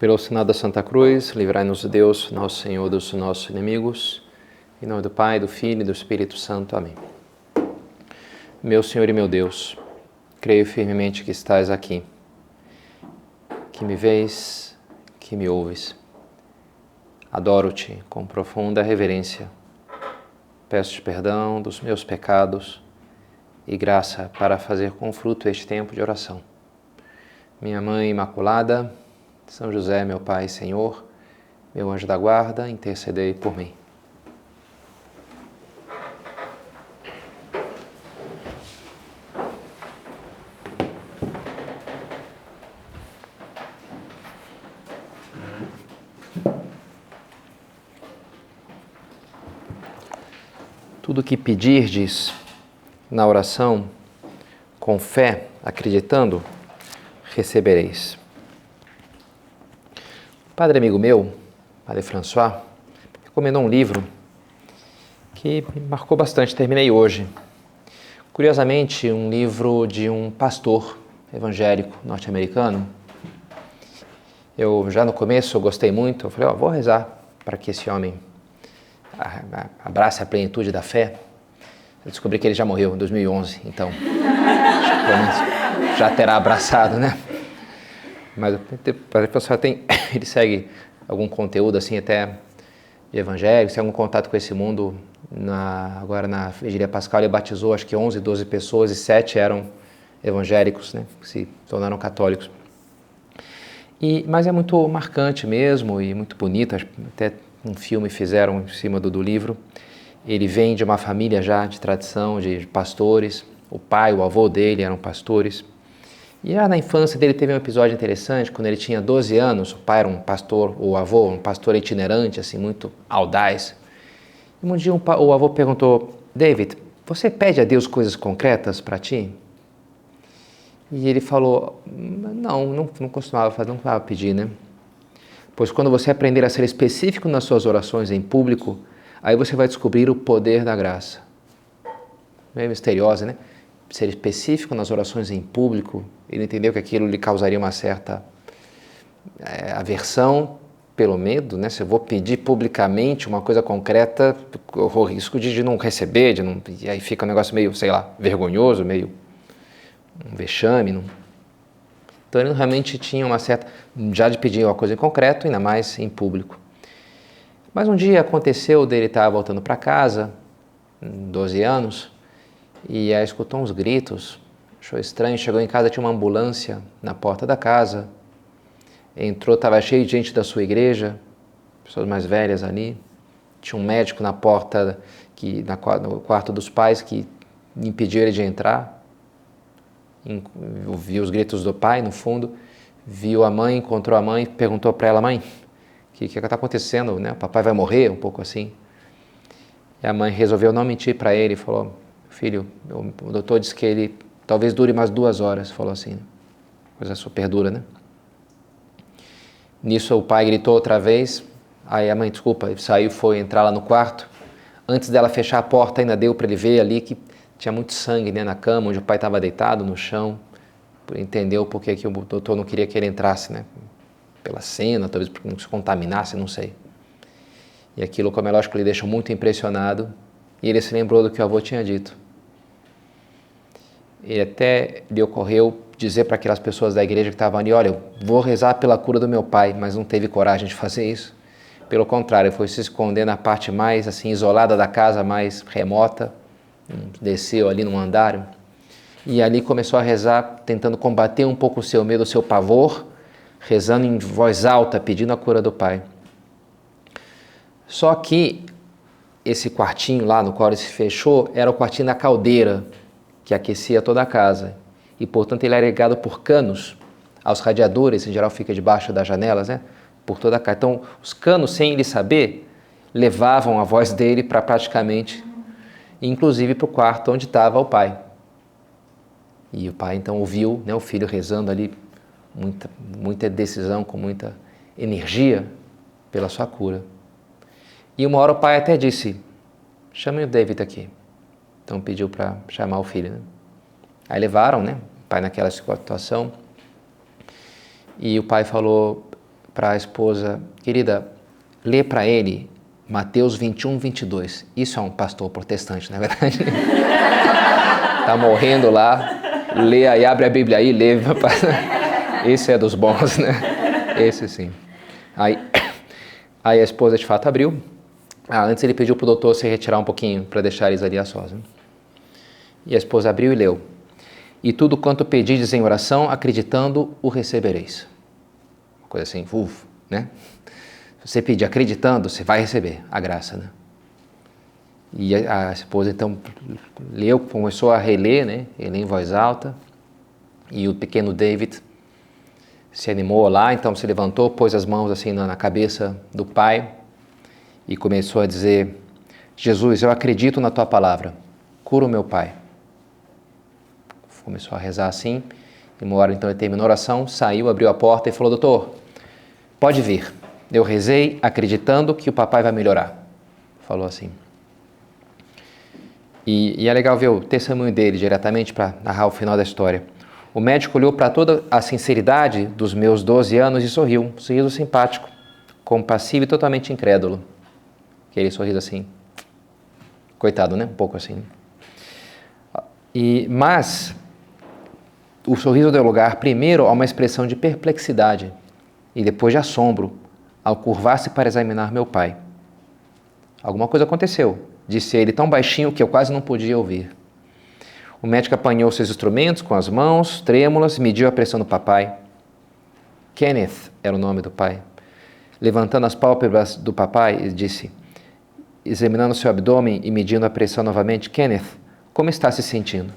Pelo sinal da Santa Cruz, livrai-nos Deus, nosso Senhor, dos nossos inimigos. Em nome do Pai, do Filho e do Espírito Santo. Amém. Meu Senhor e meu Deus, creio firmemente que estás aqui, que me vês, que me ouves. Adoro-te com profunda reverência. Peço-te perdão dos meus pecados e graça para fazer com fruto este tempo de oração. Minha Mãe Imaculada, São José, meu Pai e Senhor, meu anjo da guarda, intercedei por mim. Tudo que pedirdes na oração, com fé, acreditando, recebereis. Padre amigo meu, Padre François, me recomendou um livro que me marcou bastante, terminei hoje. Curiosamente, um livro de um pastor evangélico norte-americano. Eu já no começo eu gostei muito, eu falei, vou rezar para que esse homem abrace a plenitude da fé. Eu descobri que ele já morreu em 2011, então já terá abraçado, né? Mas o pessoal ele segue algum conteúdo assim até de evangelho, tem algum contato com esse mundo. Agora na vigília pascal ele batizou acho que 11, 12 pessoas e 7 eram evangélicos, né? Que se tornaram católicos. Mas é muito marcante mesmo e muito bonito, até um filme fizeram em cima do livro. Ele vem de uma família já de tradição, de pastores, o pai, o avô dele eram pastores. E já na infância dele teve um episódio interessante, quando ele tinha 12 anos, o pai era um pastor, o avô, um pastor itinerante, assim, muito audaz. E um dia o avô perguntou, David, você pede a Deus coisas concretas para ti? E ele falou, não costumava fazer, não costumava pedir, né? Pois quando você aprender a ser específico nas suas orações em público, aí você vai descobrir o poder da graça. Meio misteriosa, né? Ser específico nas orações em público, ele entendeu que aquilo lhe causaria uma certa aversão pelo medo, né? Se eu vou pedir publicamente uma coisa concreta, eu corro risco de não receber, e aí fica um negócio meio, sei lá, vergonhoso, meio um vexame. Então ele realmente tinha uma certa, já de pedir uma coisa em concreto, ainda mais em público. Mas um dia aconteceu dele estar voltando para casa, 12 anos, e aí escutou uns gritos, achou estranho, chegou em casa, tinha uma ambulância na porta da casa, entrou, estava cheio de gente da sua igreja, pessoas mais velhas ali, tinha um médico na porta, no quarto dos pais, que impediu ele de entrar, viu os gritos do pai no fundo, viu a mãe, encontrou a mãe, perguntou para ela, mãe, o que está acontecendo, né? O papai vai morrer, um pouco assim. E a mãe resolveu não mentir para ele, falou, filho, o doutor disse que ele talvez dure mais 2 horas, falou assim, coisa super dura, né? Nisso o pai gritou outra vez, aí a mãe, desculpa, saiu, foi entrar lá no quarto, antes dela fechar a porta ainda deu para ele ver ali que tinha muito sangue, né, na cama, onde o pai estava deitado no chão, entendeu por que o doutor não queria que ele entrasse, né? Pela cena, talvez porque não se contaminasse, não sei. E aquilo, como é lógico, lhe deixou muito impressionado, e ele se lembrou do que o avô tinha dito. E até lhe ocorreu dizer para aquelas pessoas da igreja que estavam ali, olha, eu vou rezar pela cura do meu pai, mas não teve coragem de fazer isso. Pelo contrário, foi se esconder na parte mais assim isolada da casa, mais remota, desceu ali num andar, e ali começou a rezar, tentando combater um pouco o seu medo, o seu pavor, rezando em voz alta, pedindo a cura do pai. Só que esse quartinho lá no qual ele se fechou era o quartinho da caldeira, que aquecia toda a casa. E, portanto, ele era ligado por canos aos radiadores, em geral fica debaixo das janelas, né? Por toda a casa. Então, os canos, sem ele saber, levavam a voz dele para praticamente, inclusive para o quarto onde estava o pai. E o pai, então, ouviu, né, o filho rezando ali, muita decisão, com muita energia pela sua cura. E uma hora o pai até disse, chame o David aqui. Então pediu para chamar o filho, né? Aí levaram, né, o pai naquela situação. E o pai falou, para a esposa, querida, lê para ele Mateus 21, 22. Isso é um pastor protestante, não é verdade? Tá morrendo lá, lê aí, abre a Bíblia aí, lê. Esse é dos bons, né? Esse sim. Aí a esposa de fato abriu. Antes ele pediu para o doutor se retirar um pouquinho para deixar eles ali a sós. Né? E a esposa abriu e leu. E tudo quanto pedides em oração, acreditando, o recebereis. Uma coisa assim, né? Se você pedir acreditando, você vai receber a graça, né? E a esposa então leu, começou a reler, né? Ele em voz alta. E o pequeno David se animou lá, então se levantou, pôs as mãos assim na cabeça do pai e começou a dizer: Jesus, eu acredito na tua palavra, cura o meu pai. Começou a rezar assim, e uma hora então ele terminou a oração, saiu, abriu a porta e falou: doutor, pode vir, eu rezei acreditando que o papai vai melhorar. Falou assim. E é legal ver o testemunho dele diretamente para narrar o final da história. O médico olhou para toda a sinceridade dos meus 12 anos e sorriu, um sorriso simpático, compassivo e totalmente incrédulo. Aquele sorriso assim, coitado, né? Um pouco assim. Mas o sorriso deu lugar primeiro a uma expressão de perplexidade e depois de assombro ao curvar-se para examinar meu pai. Alguma coisa aconteceu, disse ele tão baixinho que eu quase não podia ouvir. O médico apanhou seus instrumentos com as mãos trêmulas e mediu a pressão do papai. Kenneth era o nome do pai. Levantando as pálpebras do papai, ele disse, examinando seu abdômen e medindo a pressão novamente: Kenneth, como está se sentindo?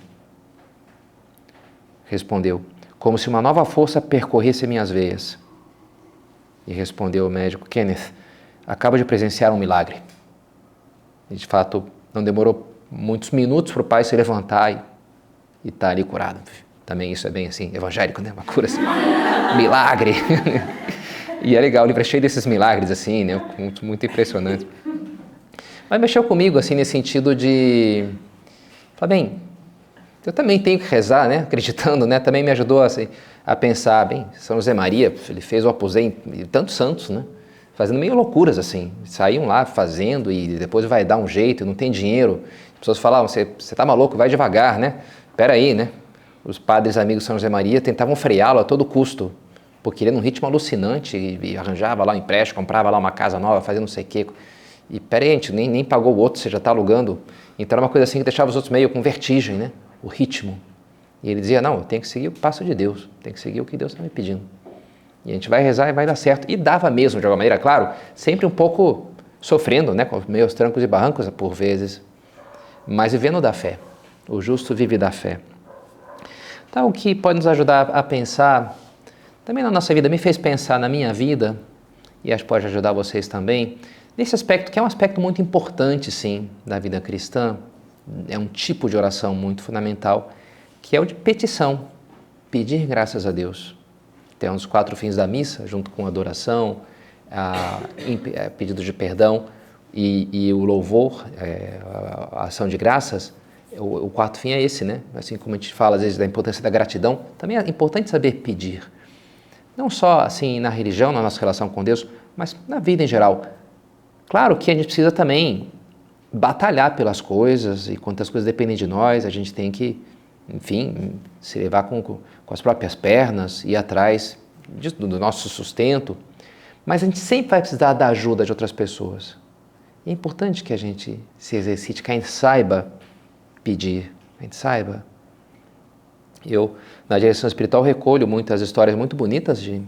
Respondeu: como se uma nova força percorresse minhas veias. E respondeu o médico: Kenneth, acaba de presenciar um milagre. E de fato, não demorou muitos minutos para o pai se levantar e estar ali curado. Também isso é bem assim, evangélico, né? Uma cura assim, milagre. E é legal, o livro é cheio desses milagres assim, né? Muito, muito impressionante. Mas mexeu comigo assim nesse sentido de... Falar, bem, eu também tenho que rezar, né? Acreditando, né? Também me ajudou assim, a pensar, bem, São José Maria, ele fez o Opus Dei e tantos santos, né? Fazendo meio loucuras assim, saíam lá fazendo e depois vai dar um jeito, não tem dinheiro. As pessoas falavam, você tá maluco, vai devagar, né? Pera aí, né? Os padres amigos de São José Maria tentavam freá-lo a todo custo, porque ele era num ritmo alucinante e arranjava lá um empréstimo, comprava lá uma casa nova, fazia não sei o quê. E peraí, a gente nem pagou o outro, você já está alugando. Então era uma coisa assim que deixava os outros meio com vertigem, né? O ritmo. E ele dizia, não, eu tenho que seguir o passo de Deus, tenho que seguir o que Deus está me pedindo. E a gente vai rezar e vai dar certo. E dava mesmo, de alguma maneira, claro, sempre um pouco sofrendo, né? Com meus trancos e barrancos por vezes, mas vivendo da fé. O justo vive da fé. Então, o que pode nos ajudar a pensar, também na nossa vida, me fez pensar na minha vida, e acho que pode ajudar vocês também, nesse aspecto, que é um aspecto muito importante, sim, da vida cristã, é um tipo de oração muito fundamental, que é o de petição, pedir graças a Deus. Tem os 4 fins da missa, junto com a adoração, pedido de perdão e o louvor, a ação de graças. O 4º fim é esse, né? Assim como a gente fala às vezes da importância da gratidão, também é importante saber pedir. Não só assim na religião, na nossa relação com Deus, mas na vida em geral. Claro que a gente precisa também batalhar pelas coisas, e quando as coisas dependem de nós, a gente tem que, enfim, se levar com as próprias pernas, ir atrás do nosso sustento, mas a gente sempre vai precisar da ajuda de outras pessoas. É importante que a gente se exercite, que a gente saiba pedir, a gente saiba. Eu, na direção espiritual, recolho muitas histórias muito bonitas de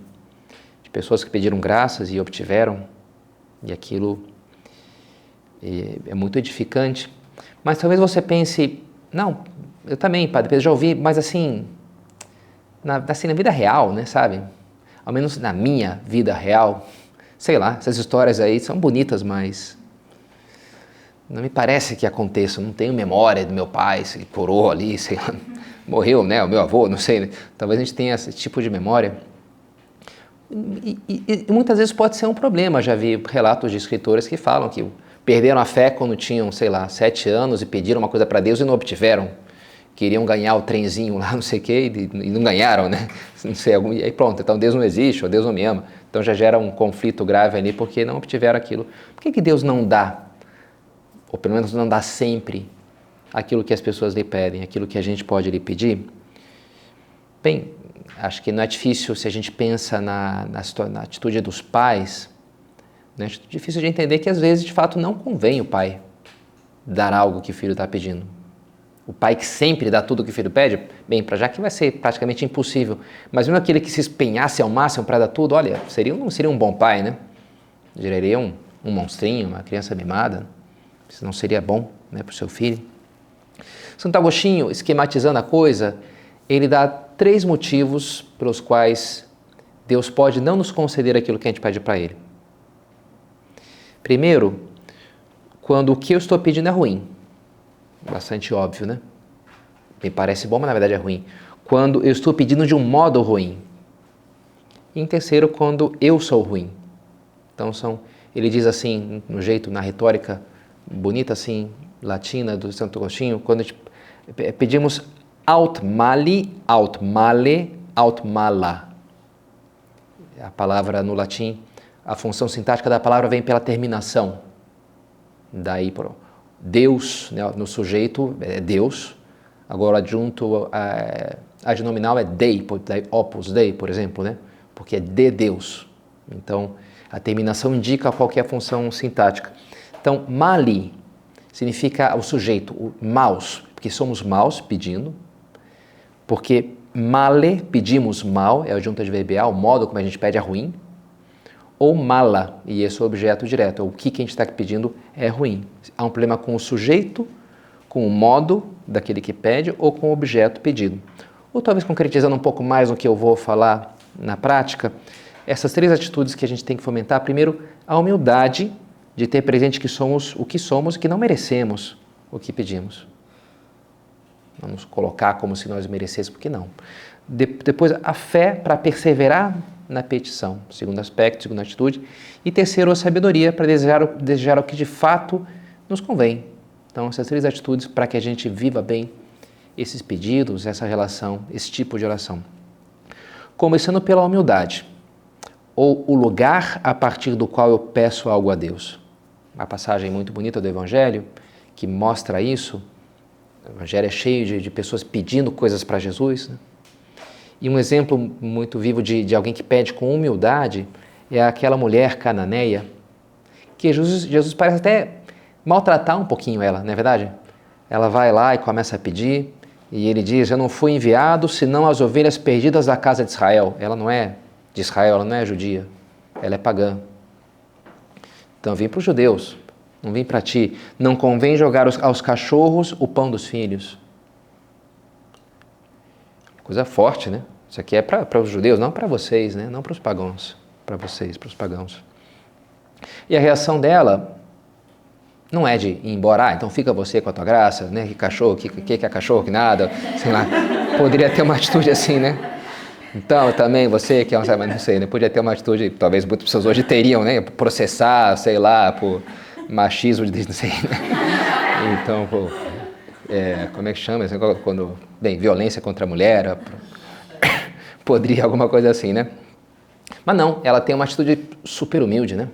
pessoas que pediram graças e obtiveram, e aquilo é muito edificante. Mas talvez você pense, não, eu também, padre, eu já ouvi, mas assim, na vida real, né, sabe? Ao menos na minha vida real, sei lá, essas histórias aí são bonitas, mas não me parece que aconteça. Não tenho memória do meu pai, se ele curou ali, sei lá, morreu, né, o meu avô, não sei, né? Talvez a gente tenha esse tipo de memória. E muitas vezes pode ser um problema. Já vi relatos de escritores que falam que perderam a fé quando tinham, sei lá, 7 anos e pediram uma coisa para Deus e não obtiveram. queriam ganhar o trenzinho lá, não sei o quê, e não ganharam, né? Não sei, e aí pronto, então Deus não existe, ou Deus não me ama. Então já gera um conflito grave ali, porque não obtiveram aquilo. Por que Deus não dá, ou pelo menos não dá sempre, aquilo que as pessoas lhe pedem, aquilo que a gente pode lhe pedir? Bem, acho que não é difícil se a gente pensa na atitude dos pais, né? É difícil de entender que às vezes de fato não convém o pai dar algo que o filho está pedindo. O pai que sempre dá tudo que o filho pede, bem, para já que vai ser praticamente impossível, mas mesmo aquele que se empenhasse ao máximo para dar tudo, olha, não seria um bom pai, né? Geraria um monstrinho, uma criança mimada, isso não seria bom, né, para o seu filho. Santo Agostinho, esquematizando a coisa, ele dá 3 motivos pelos quais Deus pode não nos conceder aquilo que a gente pede para Ele. Primeiro, quando o que eu estou pedindo é ruim. Bastante óbvio, né? Me parece bom, mas na verdade é ruim. Quando eu estou pedindo de um modo ruim. E em terceiro, quando eu sou ruim. Então ele diz assim, no jeito, na retórica bonita assim, latina do Santo Agostinho, quando a gente pedimos aut mali, aut male, aut mala. A palavra no latim, a função sintática da palavra vem pela terminação. Daí, Deus, né, no sujeito é Deus, agora adjunto adnominal é Dei, Opus Dei, por exemplo, né, porque é de Deus. Então, a terminação indica qual que é a função sintática. Então, mali significa o sujeito, o maus, porque somos maus pedindo, porque male, pedimos mal, é a junta adverbial, o modo como a gente pede é ruim, ou mala, e esse é o objeto direto, o que a gente está pedindo é ruim. Há um problema com o sujeito, com o modo daquele que pede, ou com o objeto pedido. Ou talvez concretizando um pouco mais no que eu vou falar na prática, essas 3 atitudes que a gente tem que fomentar. Primeiro, a humildade de ter presente que somos o que somos e que não merecemos o que pedimos. Não nos colocar como se nós merecêssemos, porque não. Depois, a fé para perseverar na petição, segundo aspecto, segunda atitude. E terceiro, a sabedoria para desejar o que de fato nos convém. Então, essas 3 atitudes para que a gente viva bem esses pedidos, essa relação, esse tipo de oração. Começando pela humildade, ou o lugar a partir do qual eu peço algo a Deus. Uma passagem muito bonita do Evangelho que mostra isso. O Evangelho é cheio de pessoas pedindo coisas para Jesus, né? E um exemplo muito vivo de alguém que pede com humildade é aquela mulher cananeia, que Jesus parece até maltratar um pouquinho ela, não é verdade? Ela vai lá e começa a pedir, e ele diz, eu não fui enviado senão as ovelhas perdidas da casa de Israel. Ela não é de Israel, ela não é judia, ela é pagã. Então eu vim para os judeus, não vim para ti. Não convém jogar aos cachorros o pão dos filhos. Coisa forte, né? Isso aqui é para os judeus, não para vocês, né? Não para os pagãos, para vocês, para os pagãos. E a reação dela não é de ir embora, então fica você com a tua graça, né? Que cachorro, que é cachorro, que nada, sei lá. Poderia ter uma atitude assim, né? Então, também você que é um, não sei, né? Podia ter uma atitude, talvez muitas pessoas hoje teriam, né? Processar, sei lá, por machismo, não sei, né? Então, como é que chama? Quando, bem, violência contra a mulher, poderia alguma coisa assim, né? Mas não, ela tem uma atitude super humilde, né?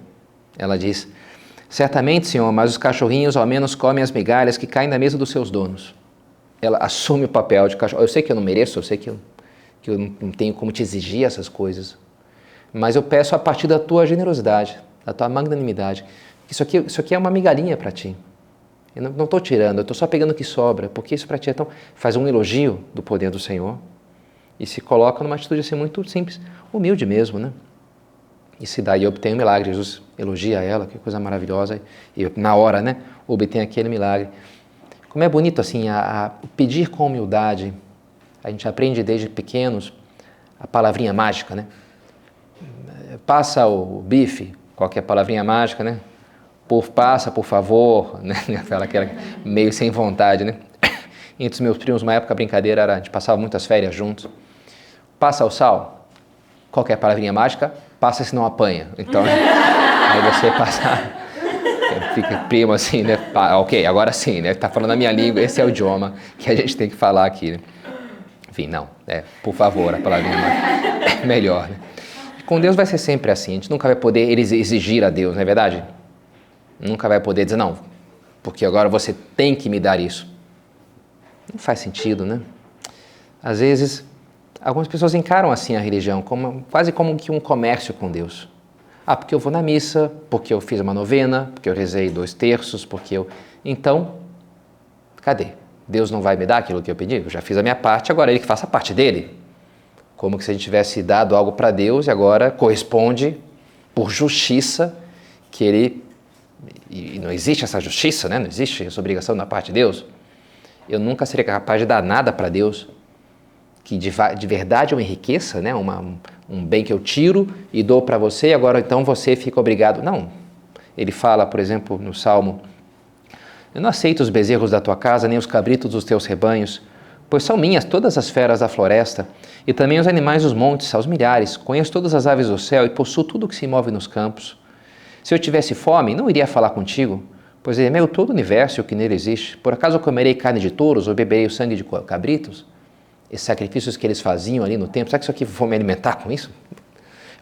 Ela diz, certamente, Senhor, mas os cachorrinhos ao menos comem as migalhas que caem na mesa dos seus donos. Ela assume o papel de cachorro. Eu sei que eu não mereço, eu sei que eu não tenho como te exigir essas coisas, mas eu peço a partir da tua generosidade, da tua magnanimidade. Isso aqui é uma migalhinha para ti. Eu não estou tirando, eu estou só pegando o que sobra, porque isso para ti é tão... Faz um elogio do poder do Senhor e se coloca numa atitude assim muito simples, humilde mesmo, né? E se daí obtém um milagre, Jesus elogia ela, que coisa maravilhosa, e na hora, né, obtém aquele milagre. Como é bonito assim, a pedir com humildade. A gente aprende desde pequenos a palavrinha mágica, né? Passa o bife, qualquer palavrinha mágica, né? Passa, por favor, né? Aquela meio sem vontade, né? Entre os meus primos, uma época a brincadeira era, a gente passava muitas férias juntos. Passa o sal, qualquer palavrinha mágica, passa se não apanha. Então, aí você passa, fica primo assim, né? Ok, agora sim, né? Tá falando a minha língua, esse é o idioma que a gente tem que falar aqui, né? Enfim, não, por favor, a palavrinha é melhor, né? Com Deus vai ser sempre assim, a gente nunca vai poder exigir a Deus, não é verdade? Nunca vai poder dizer, não, porque agora você tem que me dar isso. Não faz sentido, né? Às vezes, algumas pessoas encaram assim a religião, quase como que um comércio com Deus. Porque eu vou na missa, porque eu fiz uma novena, porque eu rezei 2 terços, porque eu... Então, cadê? Deus não vai me dar aquilo que eu pedi? Eu já fiz a minha parte, agora ele que faça a parte dele. Como que se a gente tivesse dado algo para Deus e agora corresponde por justiça que ele... E não existe essa justiça, né? Não existe essa obrigação da parte de Deus. Eu nunca seria capaz de dar nada para Deus que de verdade eu enriqueça, né? Um bem que eu tiro e dou para você e agora então você fica obrigado. Não. Ele fala, por exemplo, no Salmo, eu não aceito os bezerros da tua casa, nem os cabritos dos teus rebanhos, pois são minhas todas as feras da floresta, e também os animais dos montes, aos milhares. Conheço todas as aves do céu e possuo tudo o que se move nos campos. Se eu tivesse fome, não iria falar contigo, pois é meu todo o universo e o que nele existe. Por acaso eu comerei carne de touros ou beberei o sangue de cabritos? Esses sacrifícios que eles faziam ali no templo, será que isso aqui vou me alimentar com isso?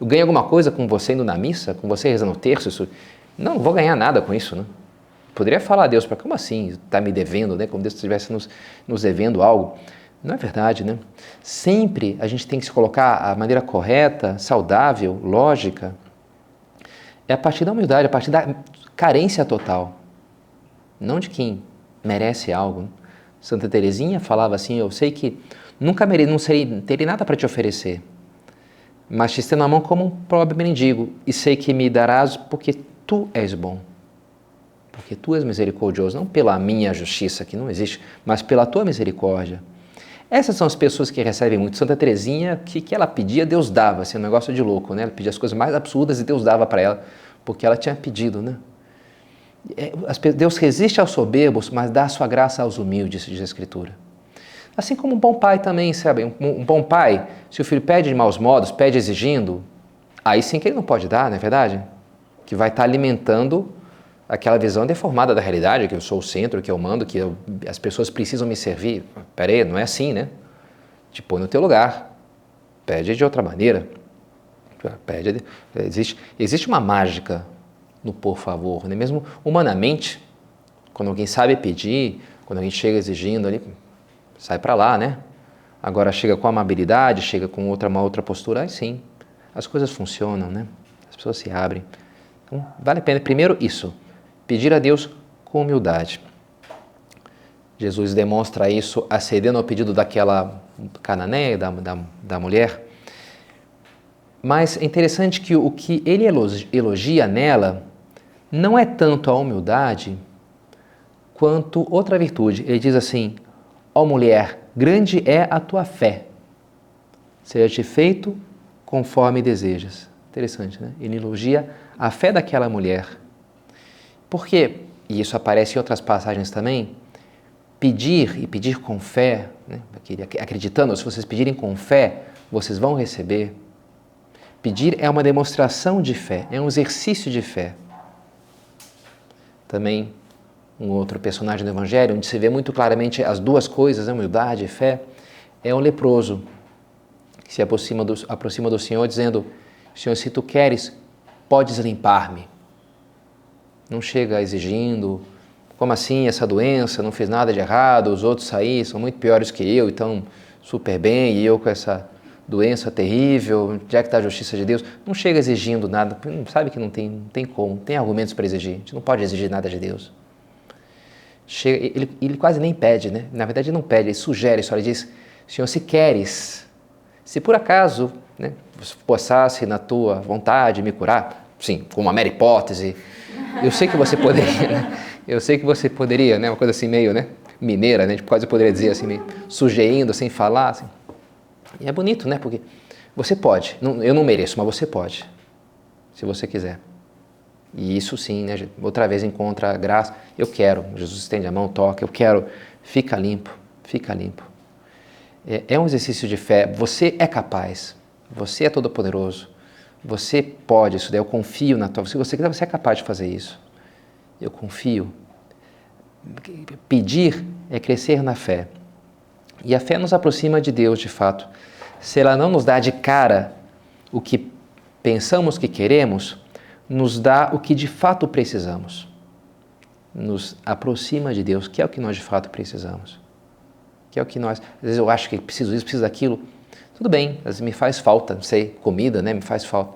Eu ganho alguma coisa com você indo na missa, com você rezando o terço? Isso... Não vou ganhar nada com isso, né? Poderia falar a Deus, como assim está me devendo, né? Como Deus estivesse nos devendo algo. Não é verdade, né? Sempre a gente tem que se colocar a maneira correta, saudável, lógica. É a partir da humildade, a partir da carência total. Não de quem merece algo. Né? Santa Teresinha falava assim, eu sei que nunca teria nada para te oferecer, mas te estendo a mão como um pobre mendigo, e sei que me darás porque tu és bom. Porque tu és misericordioso, não pela minha justiça, que não existe, mas pela tua misericórdia. Essas são as pessoas que recebem muito. Santa Teresinha, o que ela pedia, Deus dava, assim, um negócio de louco, né? Ela pedia as coisas mais absurdas e Deus dava para ela, porque ela tinha pedido, né? Deus resiste aos soberbos, mas dá a sua graça aos humildes, diz a Escritura. Assim como um bom pai também, sabe? Um bom pai, se o filho pede de maus modos, pede exigindo, aí sim que ele não pode dar, não é verdade? Que vai estar alimentando aquela visão deformada da realidade, que eu sou o centro, que eu mando, que as pessoas precisam me servir. Peraí, não é assim, né? Te põe no teu lugar. Pede de outra maneira. Existe uma mágica no por favor, né? Mesmo humanamente, quando alguém sabe pedir, quando alguém chega exigindo ali, sai para lá, né? Agora chega com amabilidade, chega com uma outra postura, aí sim, as coisas funcionam, né? As pessoas se abrem. Então, vale a pena, primeiro isso, pedir a Deus com humildade. Jesus demonstra isso acedendo ao pedido daquela cananeia, da mulher. Mas é interessante que o que ele elogia nela não é tanto a humildade quanto outra virtude. Ele diz assim, ó mulher, grande é a tua fé, seja-te feito conforme desejas. Interessante, né? Ele elogia a fé daquela mulher. Por quê? E isso aparece em outras passagens também, pedir com fé, né? Acreditando, se vocês pedirem com fé, vocês vão receber. Pedir é uma demonstração de fé, é um exercício de fé. Também um outro personagem do Evangelho, onde se vê muito claramente as duas coisas, humildade e fé, é um leproso, que se aproxima do Senhor dizendo, Senhor, se tu queres, podes limpar-me. Não chega exigindo, como assim, essa doença, não fiz nada de errado, os outros aí são muito piores que eu, então super bem, e eu com essa doença terrível, já que está a justiça de Deus, não chega exigindo nada, sabe que não tem como, tem argumentos para exigir, a gente não pode exigir nada de Deus. Ele quase nem pede, né? Na verdade ele não pede, ele sugere, só ele diz, Senhor, se queres, se por acaso, né, possasse na tua vontade me curar, sim, com uma mera hipótese, eu sei que você poderia, né? Eu sei que você poderia, né? Uma coisa assim meio, né, mineira, né? A gente quase poderia dizer assim, meio sugerindo, sem falar, assim. E é bonito, né? Porque você pode, eu não mereço, mas você pode, se você quiser. E isso sim, né? Outra vez encontra a graça. Eu quero, Jesus estende a mão, toca, eu quero, fica limpo, fica limpo. É um exercício de fé, você é capaz, você é todo poderoso, você pode isso daí, eu confio na tua, se você quiser, você é capaz de fazer isso. eu confio. Pedir é crescer na fé. E a fé nos aproxima de Deus, de fato. Se ela não nos dá de cara o que pensamos que queremos, nos dá o que de fato precisamos. Nos aproxima de Deus, que é o que nós de fato precisamos. Que é o que nós... Às vezes eu acho que preciso isso, preciso daquilo. Tudo bem, às vezes me faz falta, não sei, comida, né? Me faz falta.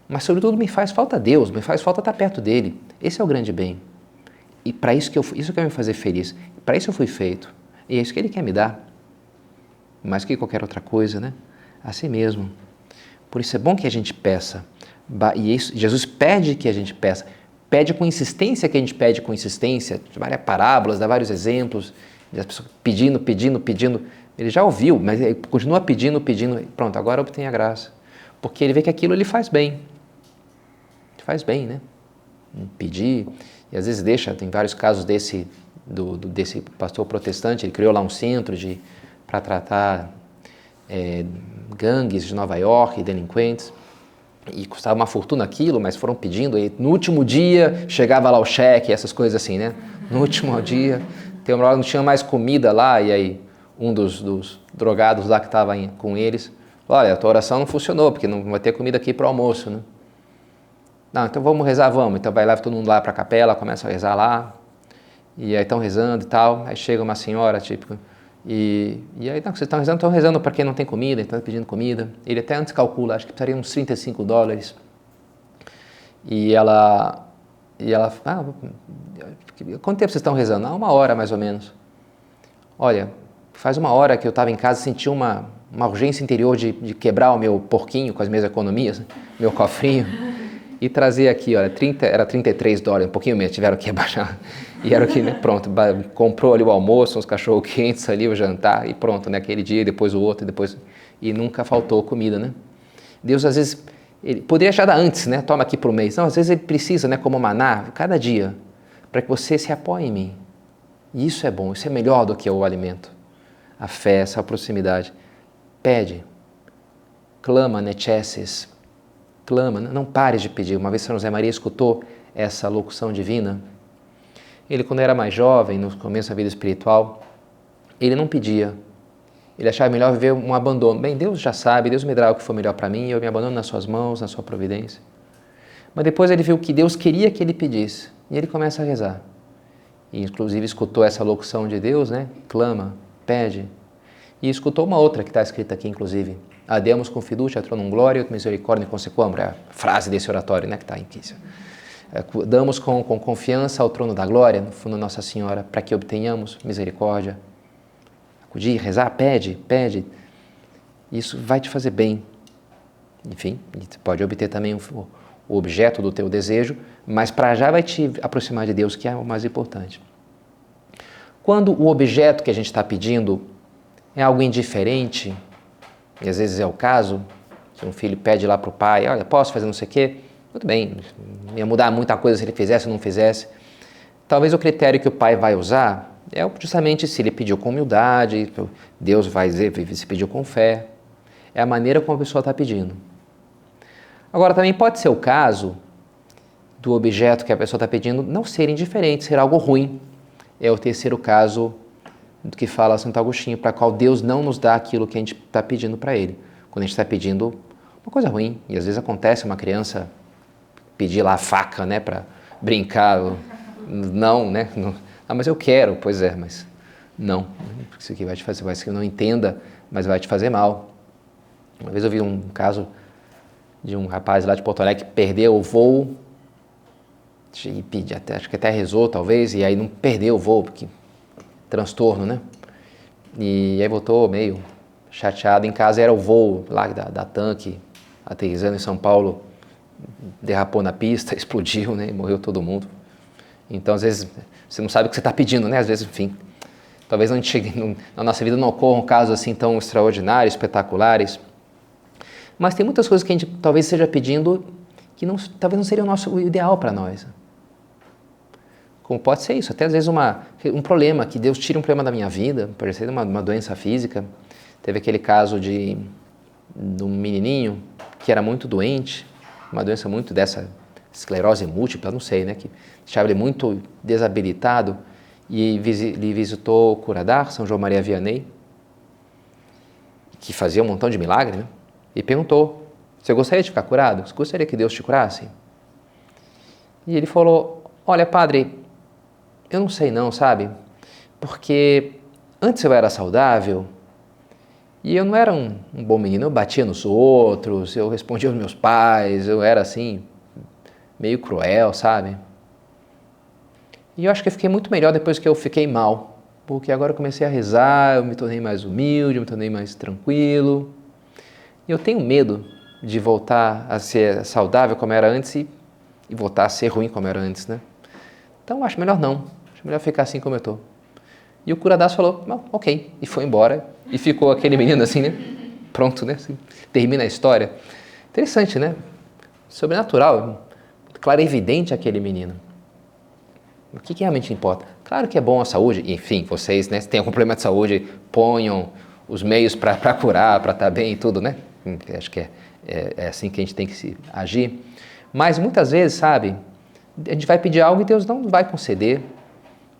Mas sobretudo me faz falta Deus, me faz falta estar perto dele. Esse é o grande bem. E para isso que isso quer me fazer feliz. Para isso eu fui feito. E é isso que ele quer me dar. Mais que qualquer outra coisa, né? Assim mesmo. Por isso é bom que a gente peça. E isso, Jesus pede que a gente peça. Pede com insistência que a gente pede com insistência. Várias parábolas, dá vários exemplos. As pessoas pedindo. Ele já ouviu, mas ele continua pedindo. Pronto, agora obtém a graça. Porque ele vê que aquilo ele faz bem. Faz bem, né? Pedir. E às vezes tem vários casos desse pastor protestante, ele criou lá um centro para tratar gangues de Nova York, delinquentes, e custava uma fortuna aquilo, mas foram pedindo, e no último dia chegava lá o cheque, essas coisas assim, né? No último dia, tem uma hora não tinha mais comida lá, e aí um dos drogados lá que estava com eles, olha, a tua oração não funcionou, porque não vai ter comida aqui para o almoço, né? Não, então vamos rezar, vamos. Então vai lá todo mundo lá para a capela, começa a rezar lá, e aí estão rezando e tal, aí chega uma senhora, típica, e aí, não, vocês estão rezando para quem não tem comida, estão pedindo comida. Ele até antes calcula, acho que precisaria uns $35. E ela quanto tempo vocês estão rezando? 1 hora mais ou menos. Olha, faz 1 hora que eu estava em casa e senti uma urgência interior de quebrar o meu porquinho com as minhas economias, meu cofrinho, e trazer aqui, olha, era $33, um pouquinho menos, tiveram que abaixar. E era o que, né, pronto, comprou ali o almoço, uns cachorro quentes ali, o jantar, e pronto, né, aquele dia, depois o outro, e nunca faltou comida, né? Deus, às vezes, ele poderia já dar antes, né, toma aqui por mês. Não, às vezes ele precisa, né, como maná, cada dia, para que você se apoie em mim. E isso é bom, isso é melhor do que o alimento. A fé, essa proximidade. Pede, clama, necesses, clama, não pares de pedir. Uma vez São José Maria escutou essa locução divina. Ele, quando era mais jovem, no começo da vida espiritual, ele não pedia. Ele achava melhor viver um abandono. Bem, Deus já sabe, Deus me dará o que for melhor para mim, eu me abandono nas suas mãos, na sua providência. Mas depois ele viu que Deus queria que ele pedisse, e ele começa a rezar. E inclusive escutou essa locução de Deus, né? Clama, pede. E escutou uma outra que está escrita aqui, inclusive. Ademus com fiducia, tronum gloria, et misericordia consequamur. É a frase desse oratório, né? Que está em Quícia. Damos com confiança ao trono da glória, no fundo, Nossa Senhora, para que obtenhamos misericórdia. Acudir, rezar, pede. Isso vai te fazer bem. Enfim, você pode obter também o objeto do teu desejo, mas para já vai te aproximar de Deus, que é o mais importante. Quando o objeto que a gente está pedindo é algo indiferente, e às vezes é o caso, se um filho pede lá para o pai, olha, posso fazer não sei o quê? Tudo bem, ia mudar muita coisa se ele fizesse ou não fizesse. Talvez o critério que o pai vai usar é justamente se ele pediu com humildade, Deus vai dizer se pediu com fé. É a maneira como a pessoa está pedindo. Agora, também pode ser o caso do objeto que a pessoa está pedindo não ser indiferente, ser algo ruim. É o terceiro caso do que fala Santo Agostinho, para qual Deus não nos dá aquilo que a gente está pedindo para Ele. Quando a gente está pedindo uma coisa ruim, e às vezes acontece uma criança pedir lá a faca, né, para brincar, não, né, não, mas eu quero, pois é, mas não, isso aqui vai te fazer, vai ser que eu não entenda, mas vai te fazer mal. Uma vez eu vi um caso de um rapaz lá de Porto Alegre que perdeu o voo, e pedi, acho que até rezou talvez, e aí não perdeu o voo, porque transtorno, né? E aí voltou meio chateado. Em casa era o voo lá da TAM, aterrissando em São Paulo, derrapou na pista, explodiu, né? E morreu todo mundo. Então, às vezes, você não sabe o que você está pedindo, né? Às vezes, enfim, talvez na nossa vida não ocorram casos assim tão extraordinários, espetaculares. Mas tem muitas coisas que a gente talvez esteja pedindo que talvez não seria o ideal para nós. Como pode ser isso, até às vezes um problema, que Deus tire um problema da minha vida, pode ser uma doença física. Teve aquele caso de um menininho que era muito doente, uma doença muito dessa esclerose múltipla, não sei, né? Que deixava ele muito desabilitado e ele visitou Curadar, São João Maria Vianney, que fazia um montão de milagre, né? E perguntou, você gostaria de ficar curado? Você gostaria que Deus te curasse? E ele falou, olha padre, eu não sei não, sabe? Porque antes eu era saudável e eu não era um bom menino, eu batia nos outros, eu respondia aos meus pais, eu era assim, meio cruel, sabe? E eu acho que eu fiquei muito melhor depois que eu fiquei mal, porque agora eu comecei a rezar, eu me tornei mais humilde, eu me tornei mais tranquilo. E eu tenho medo de voltar a ser saudável como era antes e voltar a ser ruim como era antes, né? Então acho melhor não, acho melhor ficar assim como eu estou. E o Curadas falou, ok, e foi embora. E ficou aquele menino assim, né? Pronto, né? Assim, termina a história. Interessante, né? Sobrenatural, clarividente aquele menino. O que realmente importa? Claro que é bom a saúde, enfim, vocês, né? Se tem algum problema de saúde, ponham os meios para curar, para estar bem e tudo, né? Acho que é assim que a gente tem que se agir. Mas muitas vezes, sabe, a gente vai pedir algo e Deus não vai conceder,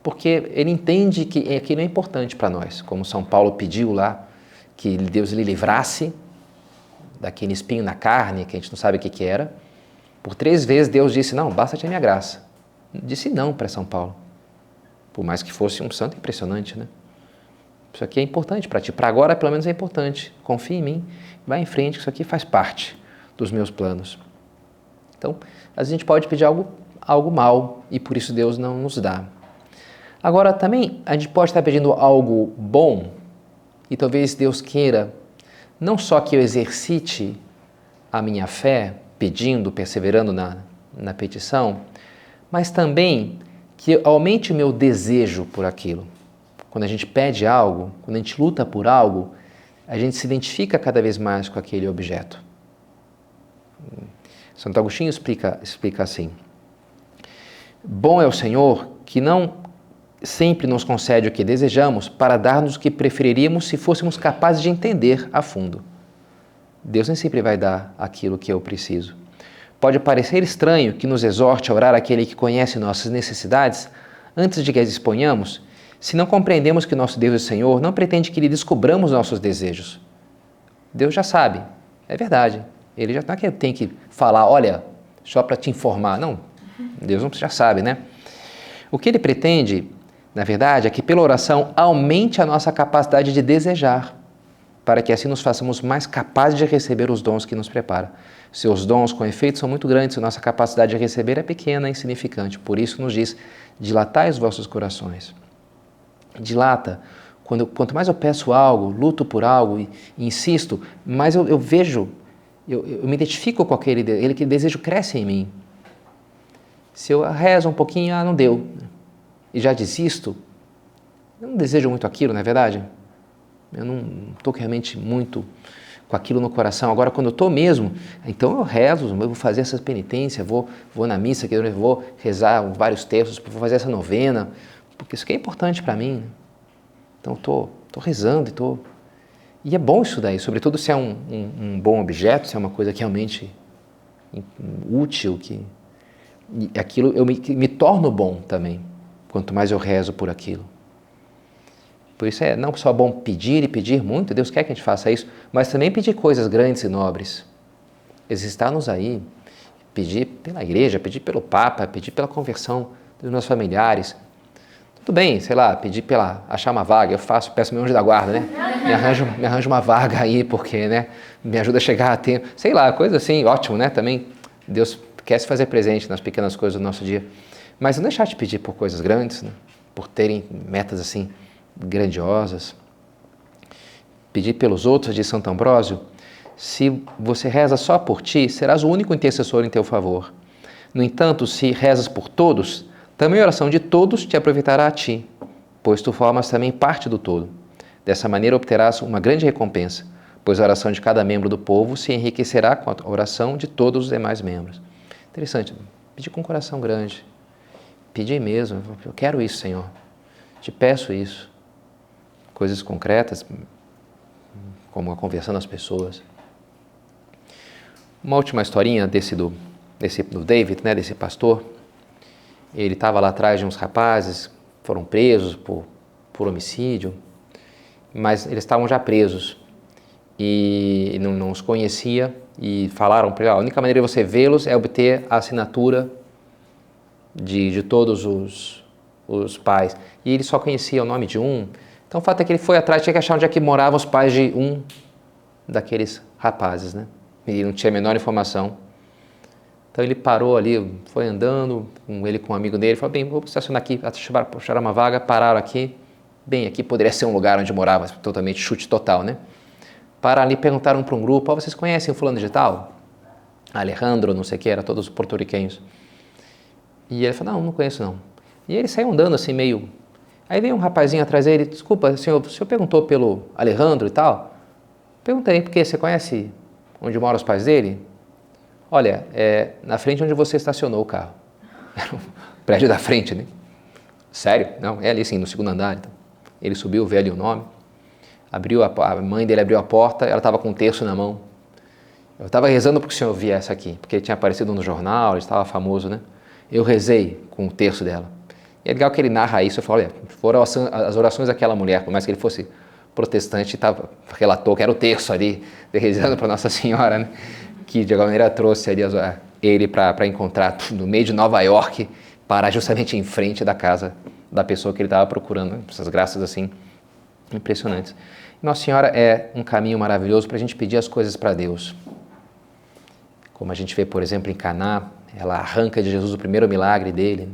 porque Ele entende que aquilo é importante para nós, como São Paulo pediu lá, que Deus lhe livrasse daquele espinho na carne, que a gente não sabe o que era. Por 3 vezes Deus disse, não, basta-te a minha graça. Disse não para São Paulo, por mais que fosse um santo impressionante, né? Isso aqui é importante para ti, para agora pelo menos é importante, confia em mim, vai em frente, que isso aqui faz parte dos meus planos. Então, às vezes a gente pode pedir algo mal e por isso Deus não nos dá. Agora também a gente pode estar pedindo algo bom e talvez Deus queira não só que eu exercite a minha fé, pedindo, perseverando na petição, mas também que eu aumente o meu desejo por aquilo. Quando a gente pede algo, quando a gente luta por algo, a gente se identifica cada vez mais com aquele objeto. Santo Agostinho explica assim: bom é o Senhor que não sempre nos concede o que desejamos para dar-nos o que preferiríamos se fôssemos capazes de entender a fundo. Deus nem sempre vai dar aquilo que eu preciso. Pode parecer estranho que nos exorte a orar aquele que conhece nossas necessidades antes de que as exponhamos, se não compreendemos que nosso Deus e Senhor não pretende que lhe descobramos nossos desejos. Deus já sabe, é verdade. Ele já não é que tem que falar, olha, só para te informar. Não, Deus já sabe, né? O que Ele pretende, na verdade, é que pela oração aumente a nossa capacidade de desejar, para que assim nos façamos mais capazes de receber os dons que nos prepara. Seus dons, com efeito, são muito grandes, a nossa capacidade de receber é pequena e insignificante. Por isso nos diz, dilatai os vossos corações. Dilata. Quanto mais eu peço algo, luto por algo e insisto, mais eu vejo, eu me identifico com aquele desejo cresce em mim. Se eu rezo um pouquinho, não deu, e já desisto, eu não desejo muito aquilo, não é verdade? Eu não estou realmente muito com aquilo no coração. Agora, quando eu estou mesmo, então eu rezo, eu vou fazer essa penitência, vou na missa, eu vou rezar vários textos, vou fazer essa novena, porque isso aqui é importante para mim. Então, estou rezando e é bom isso daí, sobretudo se é um bom objeto, se é uma coisa que realmente útil, e aquilo eu me torno bom também, quanto mais eu rezo por aquilo. Por isso é não só bom pedir e pedir muito, Deus quer que a gente faça isso, mas também pedir coisas grandes e nobres. Exercitar-nos aí, pedir pela igreja, pedir pelo Papa, pedir pela conversão dos meus familiares. Tudo bem, sei lá, pedir achar uma vaga, peço meu anjo da guarda, né? Me arranjo uma vaga aí, porque, né, me ajuda a chegar a tempo. Sei lá, coisa assim, ótimo, né? Também Deus quer se fazer presente nas pequenas coisas do nosso dia. Mas não deixar de pedir por coisas grandes, né? Por terem metas assim, grandiosas. Pedir pelos outros, diz Santo Ambrósio, se você reza só por ti, serás o único intercessor em teu favor. No entanto, se rezas por todos, também a oração de todos te aproveitará a ti, pois tu formas também parte do todo. Dessa maneira obterás uma grande recompensa, pois a oração de cada membro do povo se enriquecerá com a oração de todos os demais membros. Interessante, pedir com um coração grande, pedir mesmo, eu quero isso, Senhor, te peço isso. Coisas concretas, como a conversão das pessoas. Uma última historinha desse do do David, né, desse pastor. Ele estava lá atrás de uns rapazes, foram presos por homicídio, mas eles estavam já presos e não os conhecia e falaram para ele, a única maneira de você vê-los é obter a assinatura de todos os pais. E ele só conhecia o nome de um. Então o fato é que ele foi atrás, tinha que achar onde é que moravam os pais de um daqueles rapazes, né? Ele não tinha a menor informação. Então ele parou ali, foi andando, com um amigo dele, falou, bem, vou estacionar aqui, acharam uma vaga, pararam aqui. Bem, aqui poderia ser um lugar onde morava, totalmente chute total, né? Pararam ali, perguntaram para um grupo, vocês conhecem o fulano de tal? Alejandro, não sei o que, era todos porto-riquenhos. E ele falou, não conheço não. E ele saiu andando assim meio... Aí veio um rapazinho atrás dele, desculpa, senhor, o senhor perguntou pelo Alejandro e tal? Perguntei, porque você conhece onde moram os pais dele? Olha, é na frente onde você estacionou o carro. Era o prédio da frente, né? Sério? Não, é ali sim, no segundo andar. Então. Ele subiu, vê ali o nome, a mãe dele abriu a porta, ela estava com um terço na mão. Eu estava rezando para que o senhor viesse aqui, porque ele tinha aparecido no jornal, ele estava famoso, né? Eu rezei com o terço dela. E é legal que ele narra isso, eu falo, olha, foram as orações daquela mulher, por mais que ele fosse protestante, relatou que era o terço ali, rezando para Nossa Senhora, né? Que de alguma maneira trouxe ali ele para encontrar no meio de Nova York, parar justamente em frente da casa da pessoa que ele estava procurando, né? Essas graças assim impressionantes. Nossa Senhora é um caminho maravilhoso para a gente pedir as coisas para Deus. Como a gente vê, por exemplo, em Caná, ela arranca de Jesus o primeiro milagre dele,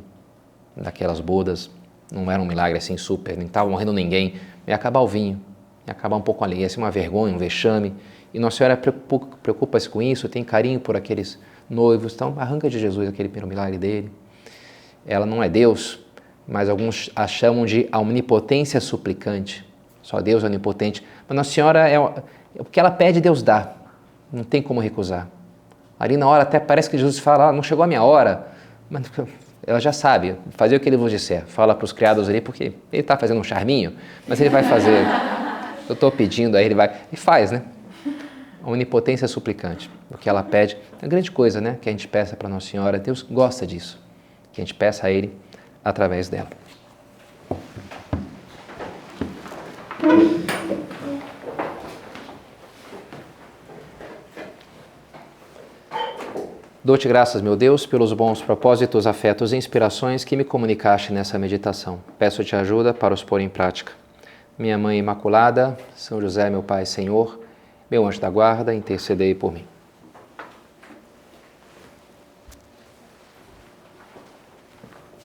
daquelas bodas, não era um milagre assim super, nem estava morrendo ninguém, ia acabar o vinho, ia acabar um pouco ali, ia ser uma vergonha, um vexame, e Nossa Senhora preocupa-se com isso, tem carinho por aqueles noivos, então arranca de Jesus aquele primeiro milagre dele. Ela não é Deus, mas alguns a chamam de a onipotência suplicante, só Deus é onipotente, mas Nossa Senhora o que ela pede, Deus dá, não tem como recusar. Ali na hora até parece que Jesus fala, não chegou a minha hora, mas ela já sabe, fazer o que ele vos disser, fala para os criados ali, porque ele está fazendo um charminho, mas ele vai fazer, eu estou pedindo, aí ele vai, e faz, né? A onipotência suplicante, o que ela pede, é uma grande coisa, né? Que a gente peça para Nossa Senhora, Deus gosta disso, que a gente peça a Ele através dela. Dou-te graças, meu Deus, pelos bons propósitos, afetos e inspirações que me comunicaste nessa meditação. Peço-te ajuda para os pôr em prática. Minha Mãe Imaculada, São José, meu Pai, Senhor, meu anjo da guarda, intercedei por mim.